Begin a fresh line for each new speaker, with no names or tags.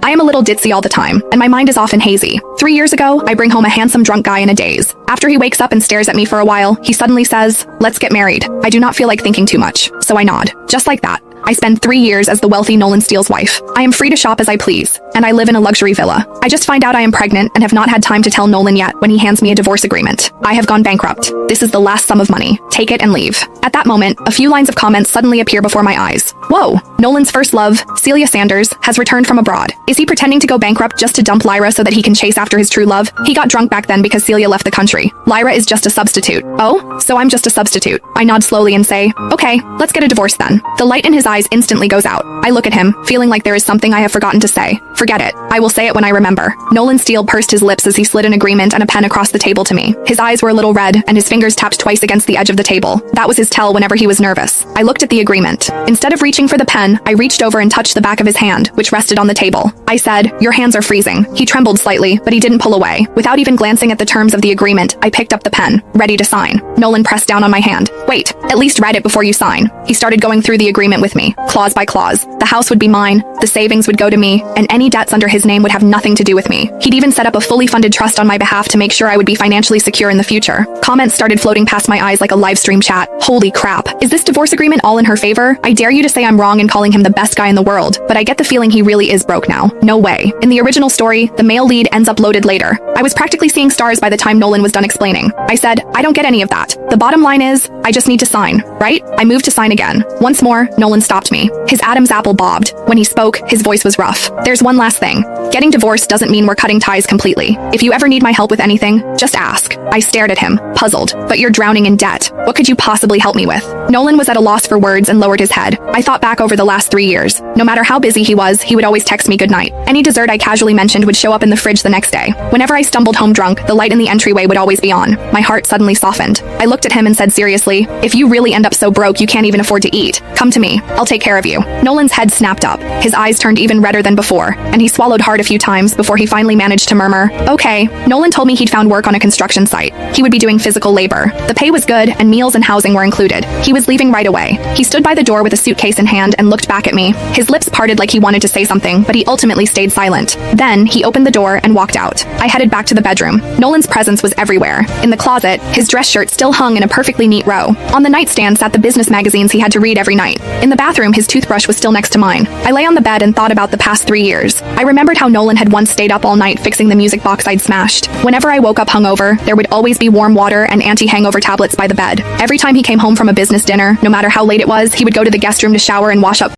I am a little ditzy all the time, and my mind is often hazy. 3 years ago, I bring home a handsome drunk guy in a daze. After he wakes up and stares at me for a while, he suddenly says, "Let's get married." I do not feel like thinking too much, so I nod. Just like that. I spend 3 years as the wealthy Nolan Steele's wife. I am free to shop as I please, and I live in a luxury villa. I just find out I am pregnant and have not had time to tell Nolan yet when he hands me a divorce agreement. I have gone bankrupt. This is the last sum of money. Take it and leave. At that moment, a few lines of comments suddenly appear before my eyes. Whoa! Nolan's first love, Celia Sanders, has returned from abroad. Is he pretending to go bankrupt just to dump Lyra so that he can chase after his true love? He got drunk back then because Celia left the country. Lyra is just a substitute. Oh, so I'm just a substitute. I nod slowly and say, okay, let's get a divorce then. The light in his eyes instantly goes out. I look at him, feeling like there is something I have forgotten to say. Forget it. I will say it when I remember. Nolan Steele pursed his lips as he slid an agreement and a pen across the table to me. His eyes were a little red, and his fingers tapped twice against the edge of the table. That was his tell whenever he was nervous. I looked at the agreement. Instead of reaching for the pen, I reached over and touched the back of his hand, which rested on the table. I said, "Your hands are freezing." He trembled slightly, but he didn't pull away. Without even glancing at the terms of the agreement, I picked up the pen, ready to sign. Nolan pressed down on my hand. "Wait, at least read it before you sign." He started going through the agreement with me, clause by clause. The house would be mine, the savings would go to me, and any debts under his name would have nothing to do with me. He'd even set up a fully funded trust on my behalf to make sure I would be financially secure in the future. Comments started floating past my eyes like a live stream chat. Holy crap. Is this divorce agreement all in her favor? I dare you to say I'm wrong in calling him the best guy in the world, but I get the feeling he really is broke now. No way. In the original story, the male lead ends up loaded later. I was practically seeing stars by the time Nolan was done explaining. I said, I don't get any of that. The bottom line is, I just need to sign, right? I moved to sign again. Once more, Nolan stopped me. His Adam's apple bobbed. When he spoke, his voice was rough. There's one last thing. Getting divorced doesn't mean we're cutting ties completely. If you ever need my help with anything, just ask. I stared at him, puzzled. But you're drowning in debt. What could you possibly help me with? Nolan was at a loss for words and lowered his head. I thought back over the last 3 years. No matter how busy he was, he would always text me goodnight. Any dessert I casually mentioned would show up in the fridge the next day. Whenever I stumbled home drunk, the light in the entryway would always be on. My heart suddenly softened. I looked at him and said seriously, if you really end up so broke you can't even afford to eat, come to me. I'll take care of you. Nolan's head snapped up. His eyes turned even redder than before, and he swallowed hard a few times before he finally managed to murmur, okay. Nolan told me he'd found work on a construction site. He would be doing physical labor. The pay was good, and meals and housing were included. He was leaving right away. He stood by the door with a suitcase in hand and looked back at me. His lips parted like he wanted to say something, but he ultimately stayed silent. Then, he opened the door and walked out. I headed back to the bedroom. Nolan's presence was everywhere. In the closet, his dress shirt still hung in a perfectly neat row. On the nightstand sat the business magazines he had to read every night. In the bathroom, his toothbrush was still next to mine. I lay on the bed and thought about the past 3 years. I remembered how Nolan had once stayed up all night fixing the music box I'd smashed. Whenever I woke up hungover, there would always be warm water and anti-hangover tablets by the bed. Every time he came home from a business dinner, no matter how late it was, he would go to the guest room to shower and wash up